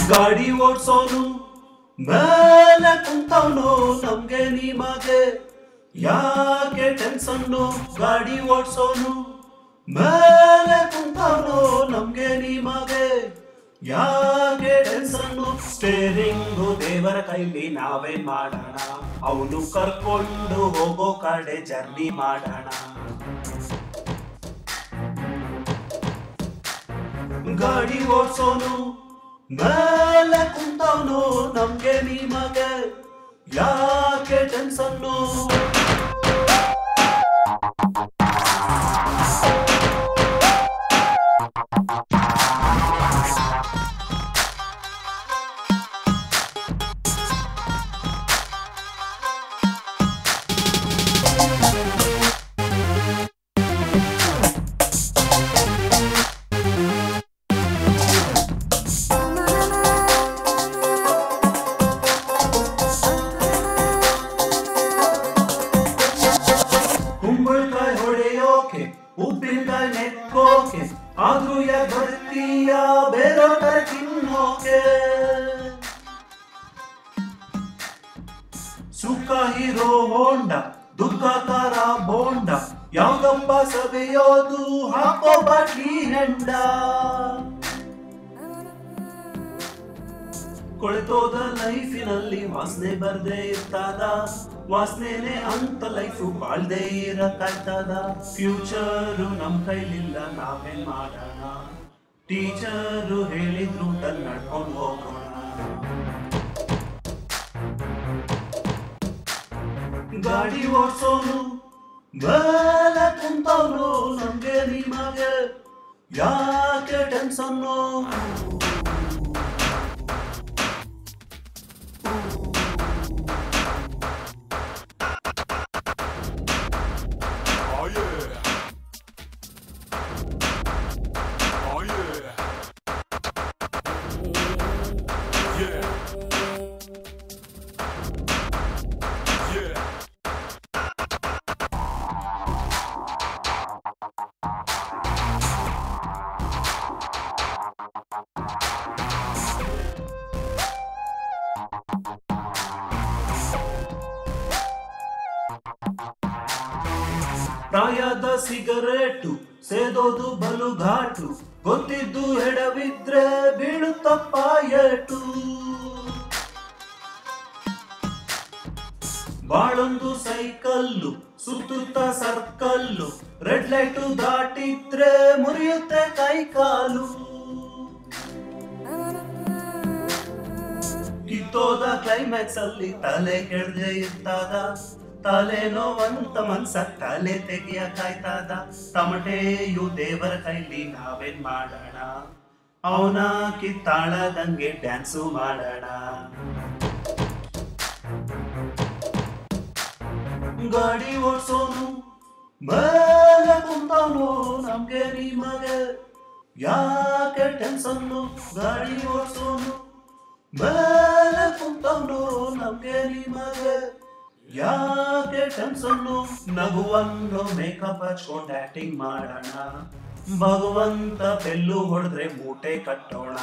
ಗಾಡಿ ಓಡ್ಸೋನು ಮೇಲೆ ಕುಂತವನು ನಮ್ಗೆ ನಿಮಗೆ ಯಾಕೆ ಟೆನ್ಷನ್ನು ಗಾಡಿ ಓಡ್ಸೋನು ಮೇಲೆ ಕುಂತವನು ನಮ್ಗೆ ನಿಮಗೆ ಯಾಕೆ ಟೆನ್ಷನ್ನು ಸ್ಟೇರಿಂಗು ದೇವರ ಕೈಲಿ ನಾವೇನ್ ಮಾಡೋಣ ಅವನು ಕರ್ಕೊಂಡು ಹೋಗೋ ಕಡೆ ಜರ್ನಿ ಮಾಡೋಣ ಗಾಡಿ ಓಡ್ಸೋನು ಮೇಲೆ ಕುಂತವನು ನಮ್ಗೆ ನಿಮಗೆ ಯಾಕೆ ಟೆನ್ಷನ್ನು ಕುಂಬಳಕಾಯಿ ಹೊಡೆಯೋಕೆ ಉಪ್ಪಿನಕಾಯಿ ನೆಕ್ಕೋಕೆ ಆದ್ರೂ ಯಾಕೆ ಬರ್ತೀಯ ಬೇರೆ ತರ ತಿನ್ನೋಕೆ ಸುಖ ಹೀರೋ ಹೋಂಡ ದುಃಖ ತರ ಬೋಂಡ ಯಾವ್ದಪ್ಪ ಸವೆಯೋದು ಹಾಕೋ ಬಾಟ್ಲಿ ಹೆಂಡ ಕೊಳೆತೋದ ಲೈಫಿನಲ್ಲಿ ವಾಸನೆ ಬರ್ದೇ ಇರ್ತದ ವಾಸನೆನೆ ಅಂತ ಲೈಫು ಬಾಳ್ದೇ ಇರಕ್ಕಾಗ್ತದ ಫ್ಯೂಚರು ನಮ್ ಕೈಲಿಲ್ಲ ನಾವೇನ್ ಮಾಡೋಣ ಟೀಚರು ಹೇಳಿದ್ರು ನಡ್ಕೊಂಡು ಹೋಗೋಣ ಗಾಡಿ ಓಡ್ಸೋನು ಮೇಲೆ ಕುಂತವನು ನಮ್ಗೆ ನಿಮಗೆ ಯಾಕೆ ಟೆನ್ಷನ್ನು ಪ್ರಾಯದ ಸಿಗರೇಟು ಸೇದೋದು ಬಲು ಘಾಟು ಗೊತ್ತಿದ್ದು ಎಡವಿದ್ರೆ ಬೀಳುತ್ತಪ್ಪ ಏಟು ಬಾಳೊಂದು ಸೈಕಲ್ಲು ಸುತ್ತುತ್ತ ಸರ್ಕಲ್ಲು ರೆಡ್ ಲೈಟು ದಾಟಿದ್ರೆ ಮುರಿಯುತ್ತೆ ಕೈ ಕಾಲು ಕಿತ್ತೋದ ಕ್ಲೈಮ್ಯಾಕ್ಸ್ ಅಲ್ಲಿ ತಲೆ ಕೆಡದೆ ಇರ್ತದ ತಲೆ ನೋವಂತ ಮನ್ಸ ತಲೆ ತೆಗಿಯಕಾಯ್ತದ ತಮಟೆಯು ದೇವರ ಕೈಲಿ ನಾವೇನ್ ಮಾಡೋಣ ಅವನ ಕಿತ್ತಾಳದಂಗೆ ಡ್ಯಾನ್ಸು ಮಾಡೋಣ ಗಾಡಿ ಓಡ್ಸೋನು ಮೇಲೆ ಕುಂತವನು ನಮ್ಗೆ ನಿಮಗೆ ಯಾಕೆ ಟೆನ್ಷನ್ನು ಗಾಡಿ ಓಡ್ಸೋನು ಮೇಲೆ ಕುಂತವನು ನಮ್ಗೆ ನಿಮಗೆ ಯಾಕೆ ಟೆನ್ಷನ್ನು ನಗುವನ್ನು ಮೇಕಪ್ ಹಚ್ಕೊಂಡು ಆಕ್ಟಿಂಗ್ ಮಾಡೋಣ ಭಗವಂತ ಬೆಲ್ಲು ಹೊಡೆದ್ರೆ ಮೂಟೆ ಕಟ್ಟೋಣ